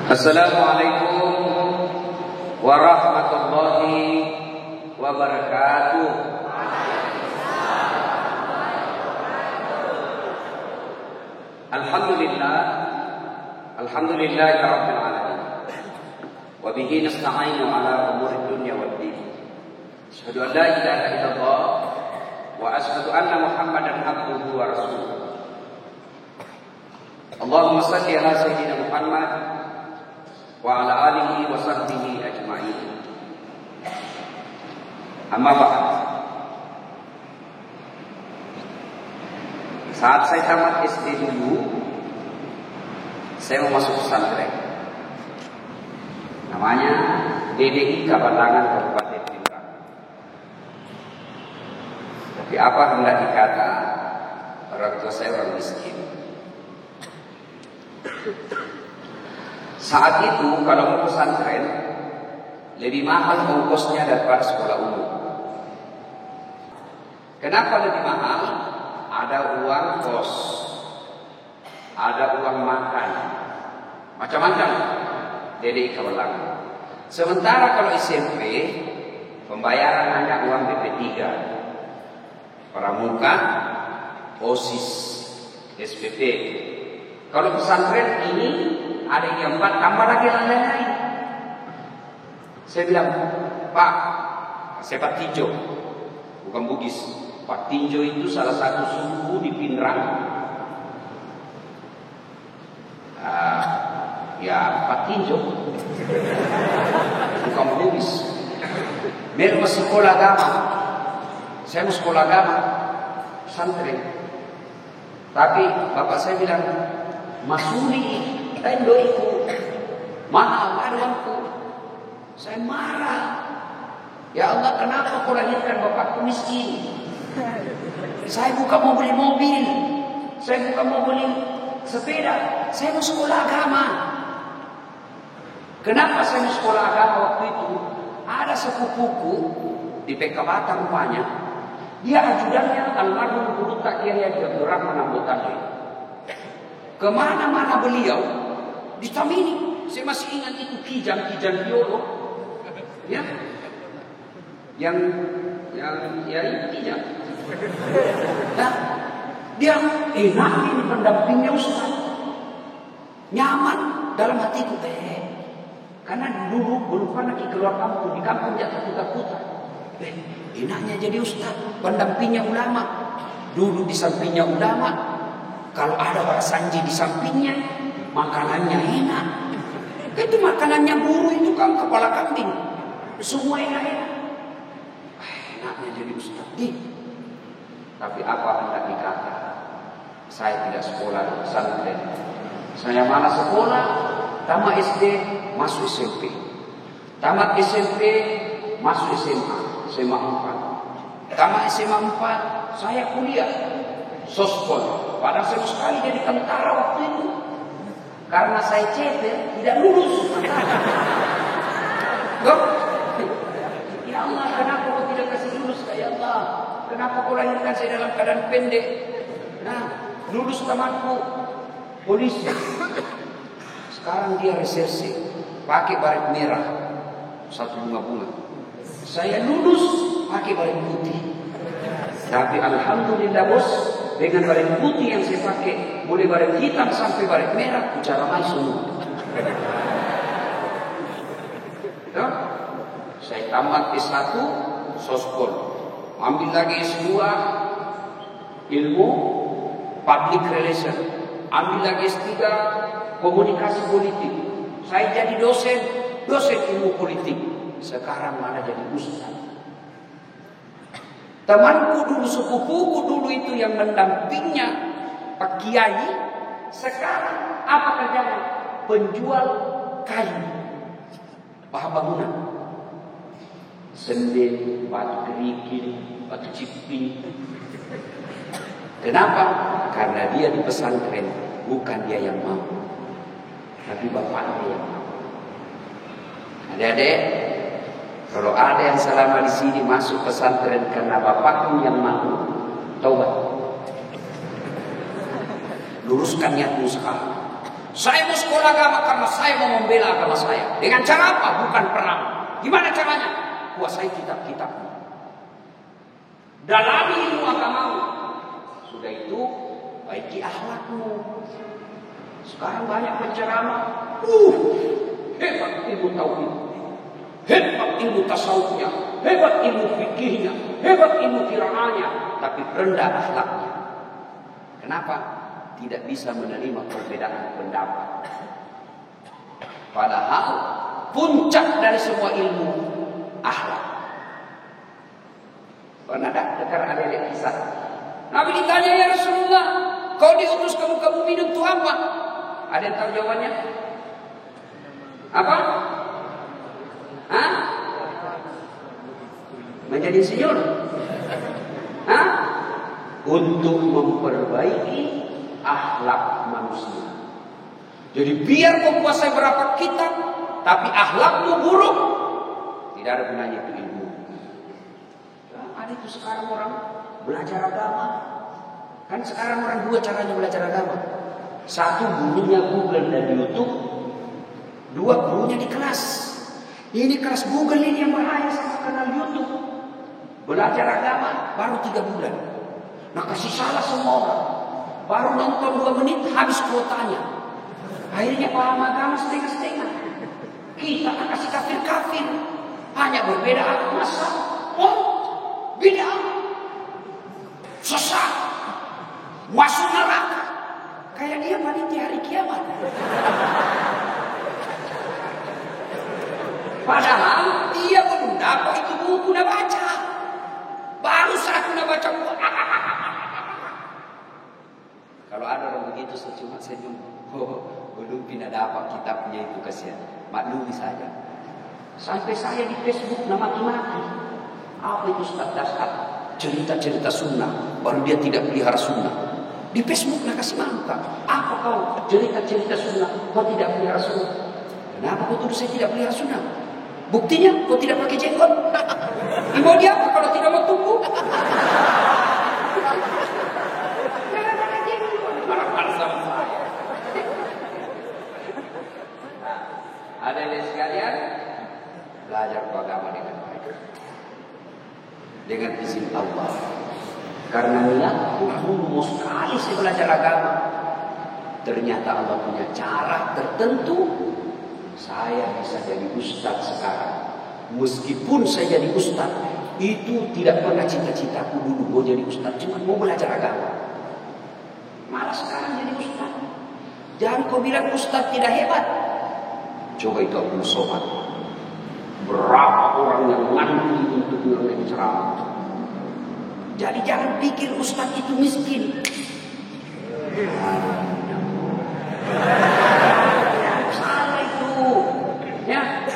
Assalamualaikum warahmatullahi wabarakatuh. Alhamdulillah rabbil alamin. Wa bihi nasta'inu ala umuri dunya waddin. Asyhadu an la ilaha illallah wa asyhadu anna Muhammadan abduhu wa rasuluh. Allahumma shalli ala sayyidina Muhammad wa ala alihi wa sahbihi ajma'in. Amma ba'd. Saat saya tamat SD dulu, saya mau masuk pesantren. Namanya DDI Kabatangan Kabupaten Pindrang. Tapi apa hendak dikata, orang tua saya orang miskin. Saat itu kalau mau pesantren lebih mahal ongkosnya daripada sekolah umum. Kenapa lebih mahal? Ada uang kos, ada uang makan, macam-macam. DDI Kabatangan. Sementara kalau SMP pembayaran hanya uang BP3, pramuka, OSIS, SPP. Kalau pesantren ini ada yang 4 tambah lagi lain-lain. Saya bilang, Pak, saya Pak Tinjo, bukan Bugis. Pak Tinjo itu salah satu suku di Pindrang. Ya Pak Tinjo, bukan Bugis. Biar masih sekolah agama. Saya mau sekolah agama, pesantren. Tapi bapak saya bilang, Masuli, tendoiku, mahal uangku. Saya marah. Ya Allah, kenapa kau lahirkan bapakku miskin? Saya bukan mau beli mobil, saya bukan mau beli sepeda, saya mau sekolah agama. Kenapa saya mau sekolah agama waktu itu? Ada sepupuku di PK Batam rupanya. Dia ajudannya almarhum Guru Takyah Abdul Rahman Ambotane. Kemana-mana beliau ditamini. Saya masih ingat itu Kijang biolog, ya, yang itu Kijang. Nah, dia enak ini pendampingnya Ustaz. Nyaman dalam hatiku karena dulu belum pernah keluar kampung, di kampung dia takut-takutan. Enaknya jadi Ustaz, pendampingnya ulama. Dulu di sampingnya ulama, kalau ada Pak Sanji di sampingnya, makanannya enak. Itu makanannya guru itu kan kepala kambing, semua enak-enak. Enaknya jadi Ustaz. Tapi apa hendak dikata, saya tidak sekolah di pesantren. Saya malah sekolah, tamat SD masuk SMP, tamat SMP masuk SMA 4, tamat SMA 4 saya kuliah sospol. Padahal saya sekali jadi tentara waktu itu. Karena saya cetek tidak lulus. Ya Allah, kenapa kau tidak kasih lulus ya Allah? Kenapa kau lahirkan saya dalam keadaan pendek? Nah, lulus tamatku polisi. Sekarang dia reserse, pakai baret merah, satu bunga-bunga. Saya lulus pakai baret putih. Tapi alhamdulillah bos, dengan baret putih yang saya pakai, mulai baret hitam sampai baret merah, bicara mai semua. Saya tamat S1 sospol, ambil lagi S2 ilmu public relation, ambil lagi S3 komunikasi politik. Saya jadi dosen ilmu politik. Sekarang mana jadi ustaz. Temanku dulu, sepupuku dulu itu yang mendampingnya Pak Kiai, sekarang apa kerjanya? Penjual kayu, bahan bangunan, sendi, batu kerikil, batu ciping. Kenapa? Karena dia di pesantren, bukan dia yang mau, tapi bapaknya yang mau. Adik-adik, kalau ada yang selama di sini masuk pesantren karena bapakmu yang mau, taubat. Luruskan niatmu sekarang. Saya mau sekolah agama karena saya mau membela agama saya. Dengan cara apa? Bukan perang. Gimana caranya? Kuasai kitab-kitab. Dalami ilmu agamamu. Sudah itu, baiki akhlakmu. Sekarang banyak penceramah. Hebat ilmu tauhid. Hebat ilmu tasawufnya. Hebat ilmu fikihnya. Hebat ilmu qiraahnya. Tapi rendah akhlaknya. Kenapa? Tidak bisa menerima perbedaan pendapat. Padahal puncak dari semua ilmu akhlak. Pernah dengar ada kisah? Nabi ditanya, ya Rasulullah, kau diutus ke muka bumi untuk apa? Ada yang tahu jawabannya? Apa? Hah? Menjadi insinyur? Hah? Untuk memperbaiki akhlak manusia. Jadi biar kau kuasai berapa kitab, tapi akhlakmu buruk, tidak ada gunanya itu ilmu. Ada itu sekarang orang belajar agama. Kan sekarang orang dua caranya belajar agama. Satu, gurunya Google dan YouTube. Dua, gurunya di kelas. Ini kelas Google ini yang bahaya sama kanal YouTube. Belajar agama baru 3 bulan. Nah, kasih salah semua orang. Baru nonton 2 menit habis kuotanya. Akhirnya paham agama setengah-setengah. Kita kasih kafir-kafir. Hanya berbeda agama. Oh, beda. Sesat. Masuk neraka. Kayak dia panitia hari kiamat. Padahal dia belum dapat itu buku udah baca. Baru satu udah baca buku. Kalau ada orang begitu saya cuma senyum. Belum pindah dapat kitabnya itu, kasihan. Maklumi saja. Sampai saya di Facebook maki-maki. Apa itu Ustaz Dasar? Cerita-cerita sunnah. Baru dia tidak pelihara sunnah. Di Facebook nak kasih mangka. Apa kau cerita-cerita sunnah? Kau tidak pelihara sunnah. Kenapa kau tuduh saya tidak pelihara sunnah? Buktinya kau tidak pakai jenggot. Mau dia apa kalau tidak mau tumbuh? Ada yang sekalian belajar agama dengan baik, dengan izin Allah. Karena niatku mau sekali saya belajar agama, ternyata Allah punya cara tertentu. Saya bisa jadi ustaz sekarang. Meskipun saya jadi ustaz, itu tidak pernah cita-citaku dulu mau jadi ustaz, cuma mau belajar agama. Malah sekarang jadi ustaz. Jangan kau bilang ustaz tidak hebat. Coba itu Abdul Somad. Berapa orang yang ngantri untuk mendengar ceramah. Jadi jangan pikir ustaz itu miskin. Salah itu. Ya.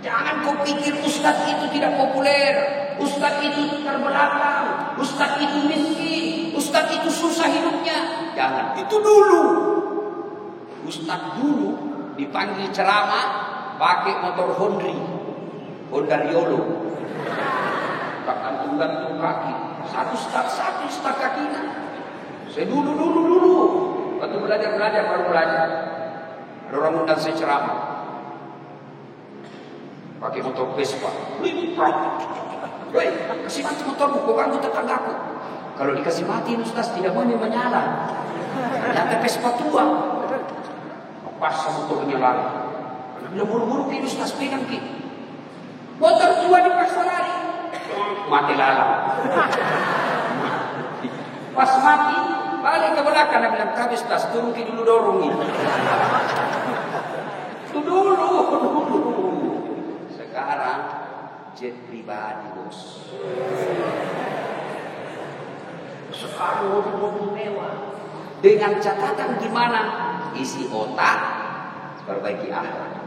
Jangan kau pikir ustaz itu tidak populer. Ustaz itu terbelakang. Ustaz itu miskin. Ustaz itu susah hidupnya. Jangan. Itu dulu. Ustaz dulu dipanggil ceramah pakai motor Honda Riolo, gantung kaki, satu stak kakinya. Saya dulu waktu belajar baru belajar. Ada orang undang saya ceramah pakai motor Vespa. Woi, kasih mati motormu, kau ganggu tetanggaku. Kalau dikasih mati Ustaz tidak boleh menyala. Ternyata Vespa tua. Pas motornya lari. Bila buru-buru ke Ustaz pegang ke. Motor tua dipaksa lari. Mati lalang. Pas mati, balik ke belakang dan bilang, "Habis Ustaz, turun ke dulu dorong ini." Itu dulu. Sekarang jet pribadi, bos. Sekarang mobil mewah. Dengan catatan gimana? Isi otak, perbaiki akhlak.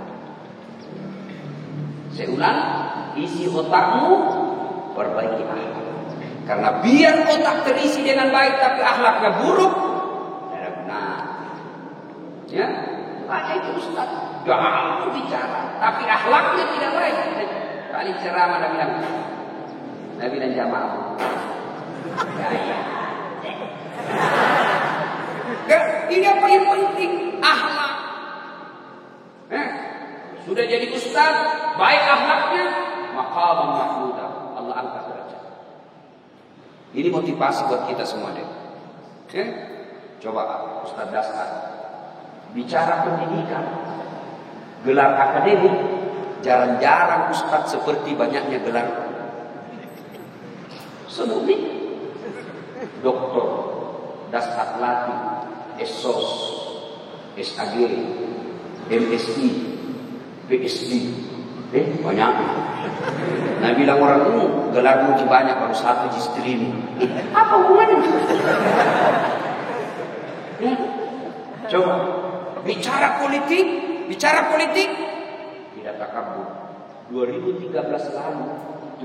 Saya ulang, isi otakmu, perbaiki akhlak. Karena biar otak terisi dengan baik tapi akhlaknya buruk, tidak ada guna. Ya, tanya itu Ustaz, jangan bicara, tapi akhlaknya tidak baik. Kali ceramah Nabi dan jamaah. Ya. Ini yang paling penting, akhlak. ustaz, baik akhlaknya, maqaman mahmuda, Allah angkat derajat. Ini motivasi buat kita semua deh. Ya? Coba Ustaz Dasar bicara pendidikan, gelar akademik, jarang-jarang Ustaz seperti banyaknya gelar sebutnya doktor, dasar latih, SOS, SAG, MSI, PSD, banyak. Nah bilang orang itu gelar muji banyak, baru satu istri ini. Apa hubungannya? Ya. Coba bicara politik tidak takabur. 2013 lalu,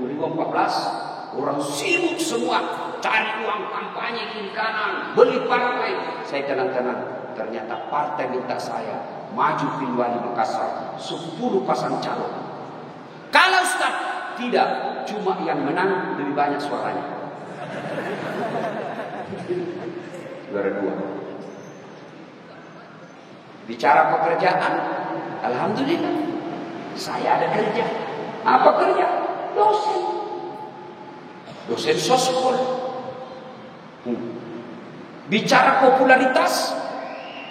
2014 orang sibuk semua cari uang kampanye kiri kanan, beli partai. Saya tenang-tenang, ternyata partai minta saya maju Pilwali Makassar 10 pasang calon. Kalau Ustaz tidak, cuma yang menang lebih banyak suaranya. Juara 2. Bicara pekerjaan, alhamdulillah saya ada kerja. Apa kerja? Dosen soskol. Bicara popularitas,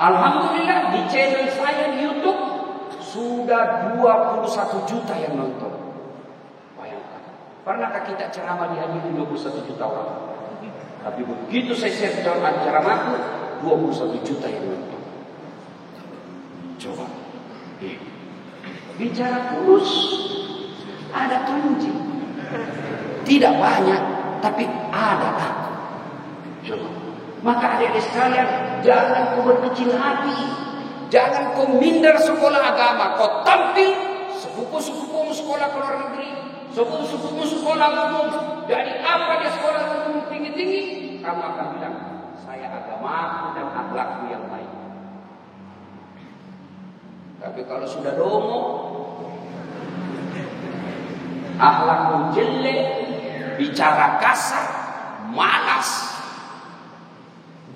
alhamdulillah di channel saya di YouTube sudah 21 juta yang nonton. Bayangkan, pernahkah kita ceramah dihadiri 21 juta orang? Tapi begitu saya share ceramahku, 21 juta yang nonton. Coba bicara kurus, ada kunci. Tidak banyak, tapi ada. Coba. Maka adik-adik sekalian, jangan kau berkecil hati, jangan kau minder sekolah agama. Kau tampil sepupu-sepupumu sekolah ke luar negeri, sepupu-sepupumu sekolah umum. Dari apa dia sekolah umum tinggi-tinggi, kamu akan bilang, saya agamaku dan akhlakku yang baik. Tapi kalau sudah domo, akhlakmu jelek, bicara kasar, malas,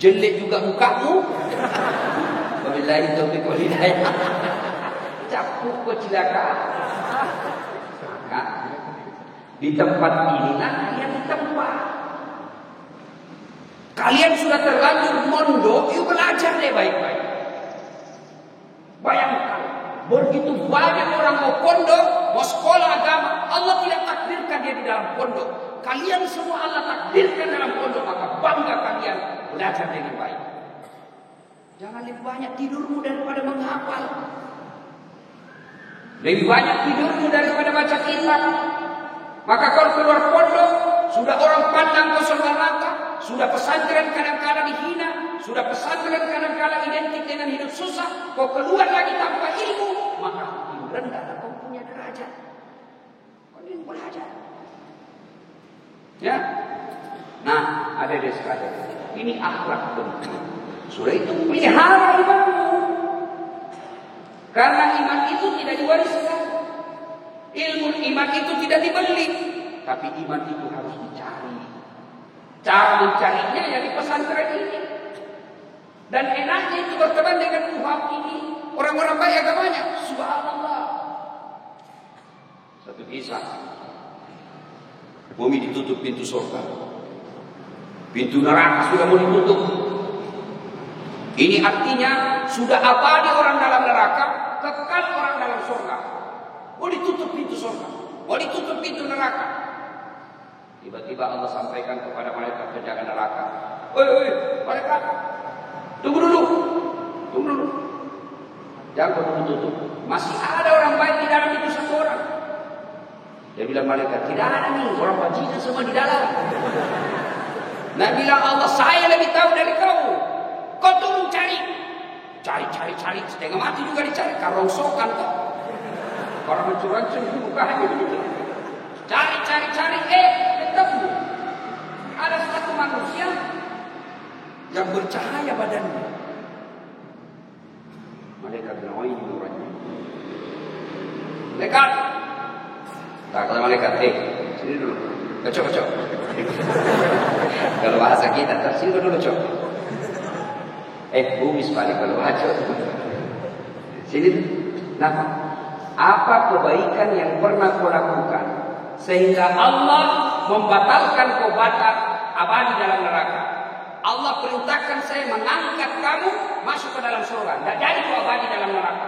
jelek juga mukamu. Wabillahi taufiq wal hidayah. Capuk kecelakaan. Maka di tempat inilah kalian tempat. Kalian sudah terlanjur mondok, yuk belajar deh baik-baik. Bayangkan, begitu banyak orang mau pondok, mau sekolah agama, Allah tidak takdirkan dia di dalam pondok. Kalian semua Allah takdirkan dalam pondok, maka bangga kalian belajar dengan baik. Jangan lebih banyak tidurmu daripada menghafal. Lebih banyak tidurmu daripada baca kitab. Maka kalau keluar pondok, sudah orang pandang kau sembarangan, sudah pesantren kadang-kadang dihina, sudah pesantren kadang-kadang identik dengan hidup susah, kau keluar lagi tanpa ilmu, maka makin rendah kau punya derajat. Kau ingin belajar. Ya. Nah, adik-adik sekalian, ini akhlak penting. Sudah itu pelihara imanmu. Karena iman itu tidak diwariskan. Ilmu iman itu tidak dibeli, tapi iman itu harus dicari. Cara mencarinya ya di pesantren ini. Dan enaknya itu berteman dengan Tuhan ini. Orang-orang baik agamanya. Subhanallah. Satu kisah. Bumi ditutup pintu surga. Pintu neraka sudah mau ditutup. Ini artinya sudah abadi orang dalam neraka, kekal orang dalam surga. Mau ditutup pintu surga, mau ditutup pintu neraka. Tiba-tiba Allah sampaikan kepada malaikat penjaga neraka, "Oi, malaikat, tunggu dulu. Jangan kau tutup. Masih ada orang baik di dalam itu satu orang." Dia bilang malaikat, "Tidak ada nih, orang bajingan semua di dalam." Nah bilang Allah, "Saya lebih tahu dari kau. Kau tolong cari, setengah mati juga dicari, karongsokan kok. Orang mencuri mukanya begitu. Cari, ketemu. Ada satu manusia yang bercahaya badannya. Malaikat bilang, "Oh ini orangnya." Malaikat, kata malaikat, sini dulu, kocok. Kalau bahasa kita, sini dulu, cok. Bumis balik kalau baca. Sini, kenapa? apa kebaikan yang pernah kau lakukan, sehingga Allah membatalkan kau batal abadi dalam neraka. Allah perintahkan saya mengangkat kamu masuk ke dalam surga, tidak jadi kau abadi dalam neraka.